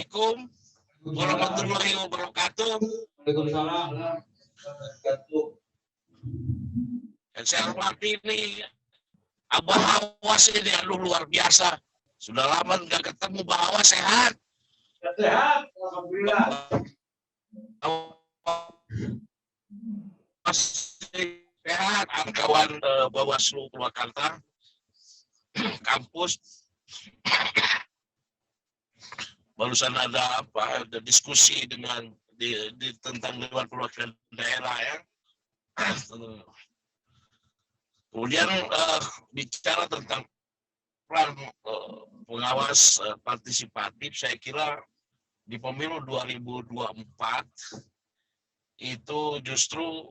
Assalamualaikum warahmatullahi wabarakatuh. Waalaikumsalam. Dan saya hormati ini Abah Awas ini, aduh luar biasa. Sudah lama nggak ketemu, Abah Awas sehat. Sehat, alhamdulillah. Sehat, kawan Bawaslu Purwakarta, kampus. Barusan ada diskusi dengan tentang Dewan Perwakilan Daerah ya. Kemudian bicara tentang peran pengawas partisipatif, saya kira di pemilu 2024 itu justru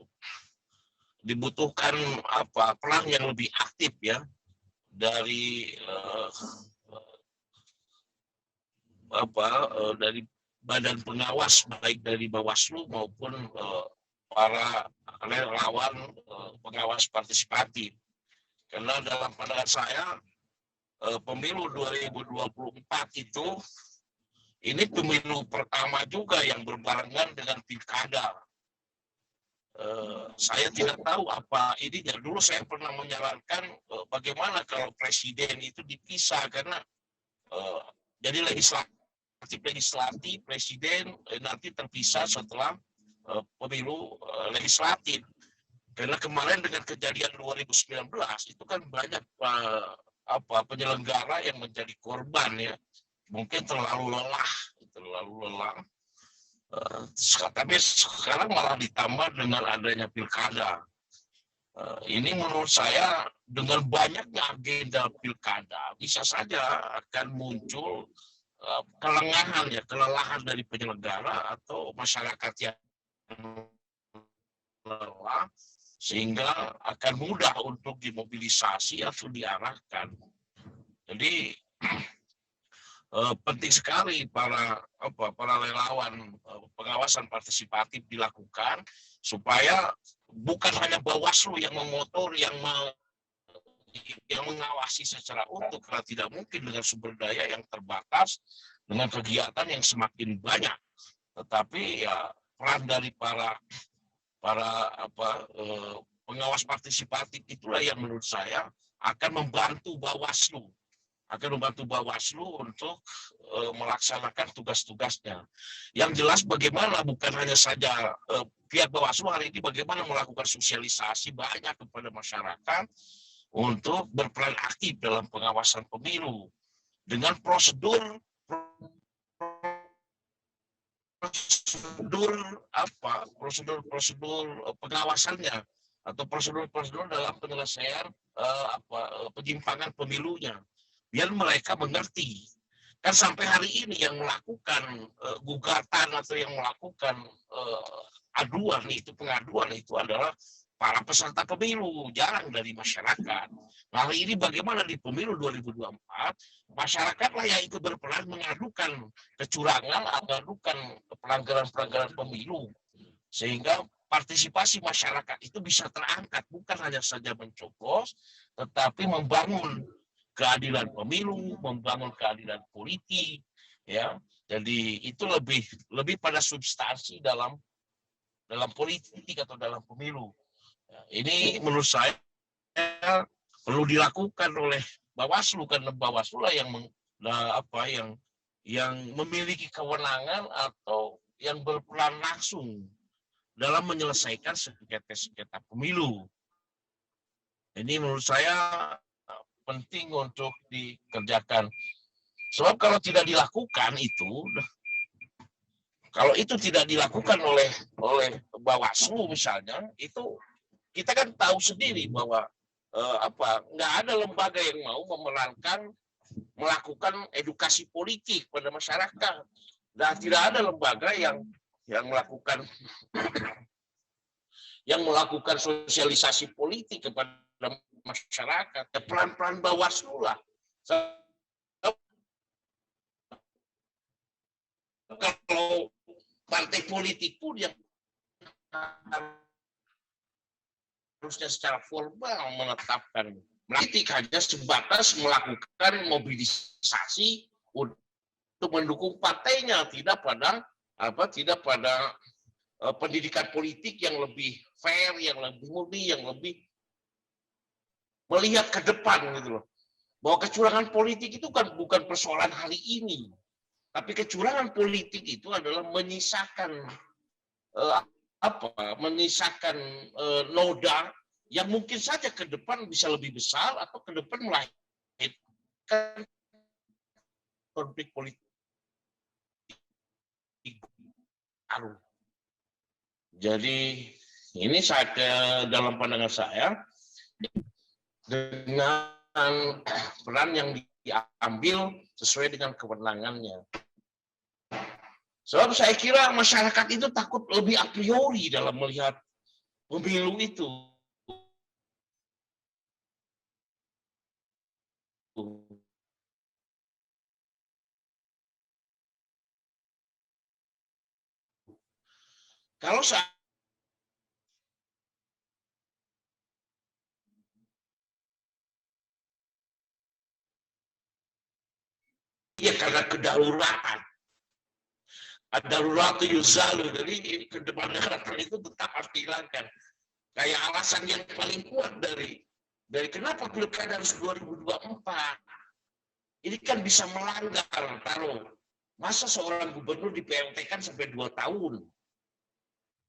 dibutuhkan peran yang lebih aktif ya dari dari badan pengawas, baik dari Bawaslu maupun para relawan pengawas partisipatif. Karena dalam pandangan saya pemilu 2024 itu ini pemilu pertama juga yang berbarengan dengan pilkada. Saya tidak tahu apa ininya. Dulu saya pernah menyarankan bagaimana kalau presiden itu dipisah, karena jadi legislatif presiden nanti terpisah setelah pemilu legislatif. Karena kemarin dengan kejadian 2019 itu kan banyak penyelenggara yang menjadi korban ya, mungkin terlalu lelah. Tapi sekarang malah ditambah dengan adanya pilkada. Ini menurut saya dengan banyaknya agenda pilkada bisa saja akan muncul kelelahan dari penyelenggara atau masyarakat yang lelah, sehingga akan mudah untuk dimobilisasi atau diarahkan. Jadi penting sekali para relawan pengawasan partisipatif dilakukan supaya bukan hanya Bawaslu yang memotor, yang mengawasi secara utuh, karena tidak mungkin dengan sumber daya yang terbatas, dengan kegiatan yang semakin banyak. Tetapi ya peran dari para pengawas partisipatif itulah yang menurut saya akan membantu Bawaslu untuk melaksanakan tugas-tugasnya. Yang jelas bagaimana bukan hanya saja pihak Bawaslu hari ini bagaimana melakukan sosialisasi banyak kepada masyarakat untuk berperan aktif dalam pengawasan pemilu dengan prosedur pengawasannya atau prosedur dalam penyelesaian penyimpangan pemilunya, biar mereka mengerti. Kan sampai hari ini yang melakukan gugatan atau yang melakukan pengaduan itu adalah para peserta pemilu, jarang dari masyarakat. Nah, hari ini bagaimana di pemilu 2024, masyarakatlah yang ikut berperan mengadukan kecurangan, mengadukan pelanggaran-pelanggaran pemilu, sehingga partisipasi masyarakat itu bisa terangkat, bukan hanya saja mencoblos, tetapi membangun keadilan pemilu, membangun keadilan politik, ya. Jadi itu lebih pada substansi dalam politik atau dalam pemilu. Ini menurut saya perlu dilakukan oleh Bawaslu, karena Bawaslu lah yang memiliki kewenangan atau yang berperan langsung dalam menyelesaikan sengketa pemilu. Ini menurut saya penting untuk dikerjakan. Sebab kalau tidak dilakukan kalau itu tidak dilakukan oleh Bawaslu misalnya, itu kita kan tahu sendiri bahwa nggak ada lembaga yang mau melakukan edukasi politik pada masyarakat, dan tidak ada lembaga yang melakukan sosialisasi politik kepada masyarakat. Peran-peran Bawaslu lah. Kalau partai politik pun yang harusnya secara formal menetapkan politik hanya sebatas melakukan mobilisasi untuk mendukung partainya, tidak pada pendidikan politik yang lebih fair, yang lebih murni, yang lebih melihat ke depan gitu loh. Bahwa kecurangan politik itu kan bukan persoalan hari ini, tapi kecurangan politik itu adalah menyisakan noda yang mungkin saja ke depan bisa lebih besar atau ke depan melahirkan konflik politik baru. Jadi ini dalam pandangan saya dengan peran yang diambil sesuai dengan kewenangannya. Sebab saya kira masyarakat itu takut lebih a priori dalam melihat pemilu itu. Kalau ya karena kedaruratan. Ad-daruratu yuzalu, jadi kedaruratan itu tetap harus dihilangkan. Kayak alasan yang paling kuat dari kenapa pilkada harus 2024. Ini kan bisa melanggar, taruh. Masa seorang gubernur di PLT-kan sampai 2 tahun.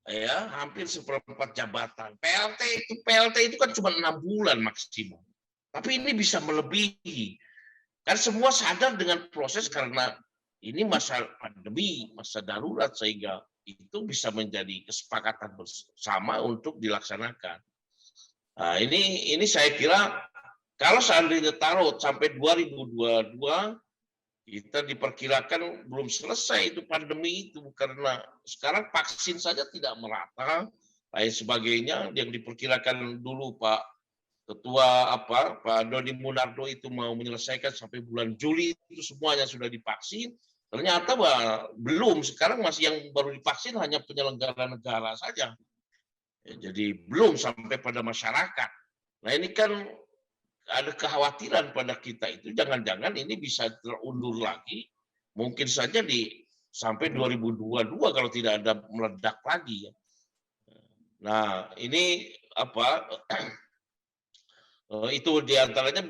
Ya, hampir seperempat jabatan. PLT itu kan cuma 6 bulan maksimum. Tapi ini bisa melebihi. Kan semua sadar dengan proses karena ini masa pandemi, masa darurat, sehingga itu bisa menjadi kesepakatan bersama untuk dilaksanakan. Nah, ini saya kira kalau seandainya taruh sampai 2022, kita diperkirakan belum selesai itu pandemi itu, karena sekarang vaksin saja tidak merata, lain sebagainya. Yang diperkirakan dulu Pak Doni Munardo itu mau menyelesaikan sampai bulan Juli itu semuanya sudah divaksin. Ternyata belum, sekarang masih yang baru divaksin hanya penyelenggara negara saja. Ya, jadi belum sampai pada masyarakat. Nah ini kan ada kekhawatiran pada kita itu jangan-jangan ini bisa terundur lagi, mungkin saja sampai 2022 kalau tidak ada meledak lagi. Nah ini itu diantaranya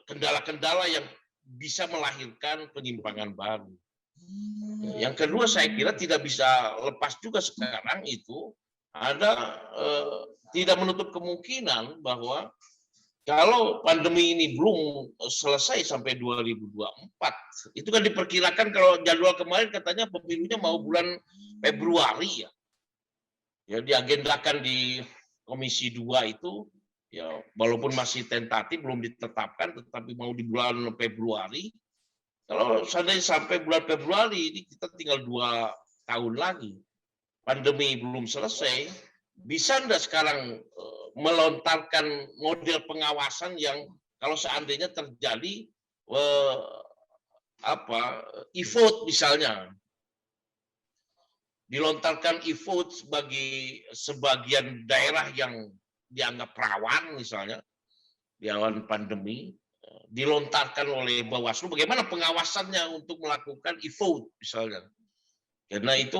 kendala-kendala yang bisa melahirkan penyimpangan baru. Yang kedua saya kira tidak bisa lepas juga sekarang itu ada tidak menutup kemungkinan bahwa kalau pandemi ini belum selesai sampai 2024, itu kan diperkirakan kalau jadwal kemarin katanya pemilunya mau bulan Februari ya. Ya diagendakan di Komisi 2 itu ya walaupun masih tentatif belum ditetapkan tetapi mau di bulan Februari. Kalau seandainya sampai bulan Februari ini kita tinggal 2 tahun lagi. Pandemi belum selesai, bisa enggak sekarang melontarkan model pengawasan yang kalau seandainya terjadi e-vote misalnya, dilontarkan e-vote bagi sebagian daerah yang dianggap rawan misalnya di awal pandemi, dilontarkan oleh Bawaslu, bagaimana pengawasannya untuk melakukan e-vote misalnya, karena itu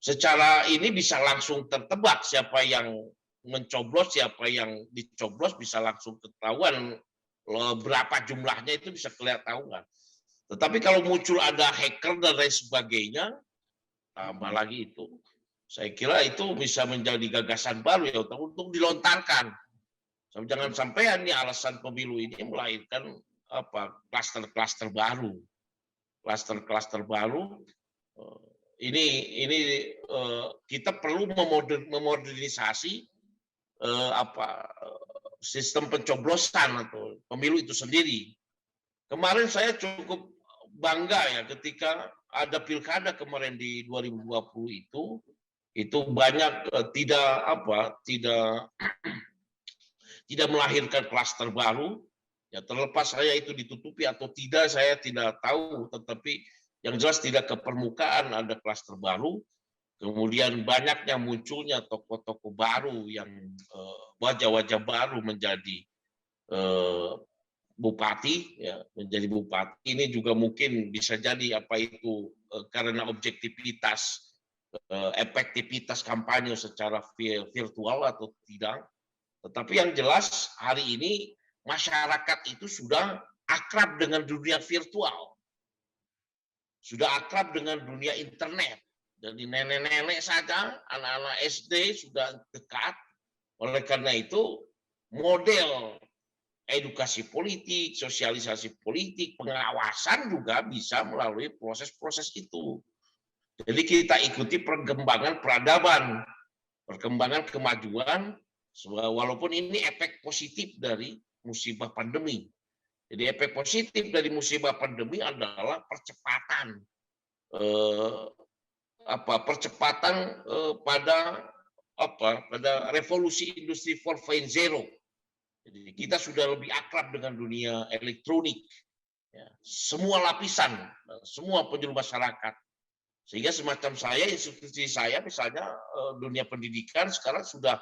secara ini bisa langsung tertebak siapa yang mencoblos, siapa yang dicoblos, bisa langsung ketahuan berapa jumlahnya, itu bisa kelihatan. Tetapi kalau muncul ada hacker dan lain sebagainya, tambah lagi itu, saya kira itu bisa menjadi gagasan baru ya untuk dilontarkan. Jangan sampai ini alasan pemilu ini melahirkan klaster-klaster baru, klaster-klaster baru. Ini kita perlu memodernisasi sistem pencoblosan atau pemilu itu sendiri. Kemarin saya cukup bangga ya ketika ada pilkada kemarin di 2020 itu banyak tidak melahirkan klaster baru. Ya terlepas saya itu ditutupi atau tidak saya tidak tahu, tetapi yang jelas tidak ke permukaan ada klaster baru. Kemudian banyaknya munculnya tokoh-tokoh baru yang wajah-wajah baru bupati, ya, menjadi bupati ini juga mungkin bisa jadi apa itu karena objektivitas, efektivitas kampanye secara virtual atau tidak. Tetapi yang jelas hari ini masyarakat itu sudah akrab dengan dunia virtual, sudah akrab dengan dunia internet. Jadi nenek-nenek saja, anak-anak SD sudah dekat. Oleh karena itu, model edukasi politik, sosialisasi politik, pengawasan juga bisa melalui proses-proses itu. Jadi kita ikuti perkembangan peradaban, perkembangan kemajuan, walaupun ini efek positif dari musibah pandemi. Jadi efek positif dari musibah pandemi adalah percepatan pada revolusi industri 4.0. Jadi kita sudah lebih akrab dengan dunia elektronik, ya, semua lapisan, semua penjuru masyarakat. Sehingga semacam saya, institusi saya misalnya dunia pendidikan sekarang sudah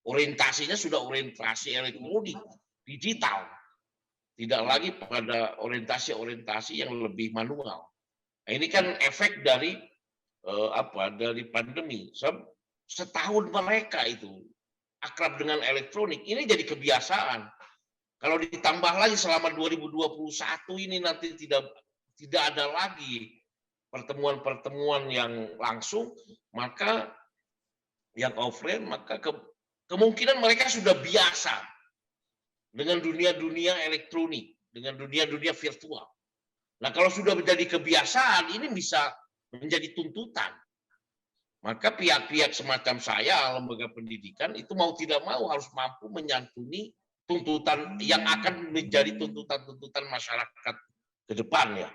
orientasinya sudah orientasi elektronik, digital. Tidak lagi pada orientasi yang lebih manual. Nah, ini kan efek dari dari pandemi. Setahun mereka itu akrab dengan elektronik, ini jadi kebiasaan. Kalau ditambah lagi selama 2021 ini nanti tidak ada lagi pertemuan-pertemuan yang langsung, maka yang offline, maka kemungkinan mereka sudah biasa dengan dunia-dunia elektronik, dengan dunia-dunia virtual. Nah, kalau sudah menjadi kebiasaan, ini bisa menjadi tuntutan. Maka pihak-pihak semacam saya, lembaga pendidikan, itu mau tidak mau harus mampu menyantuni tuntutan yang akan menjadi tuntutan-tuntutan masyarakat ke depan, ya.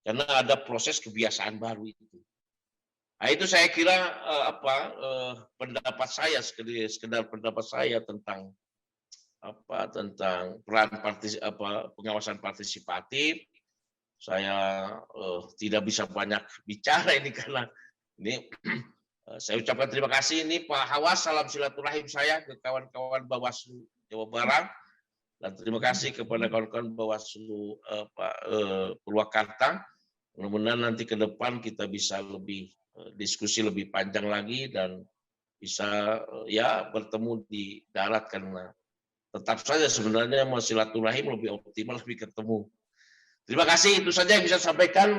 Karena ada proses kebiasaan baru itu. Nah, itu saya kira pendapat saya, sekedar pendapat saya tentang peran pengawasan partisipatif. Saya tidak bisa banyak bicara ini karena ini saya ucapkan terima kasih ini Pak Hawas, salam silaturahim saya ke kawan-kawan Bawaslu Jawa Barat, dan terima kasih kepada kawan-kawan Bawaslu Purwakarta. Mudah-mudahan nanti ke depan kita bisa lebih diskusi lebih panjang lagi dan bisa ya bertemu di darat, karena tetap saja sebenarnya mau silaturahim lebih optimal lebih ketemu. Terima kasih, itu saja yang bisa saya sampaikan.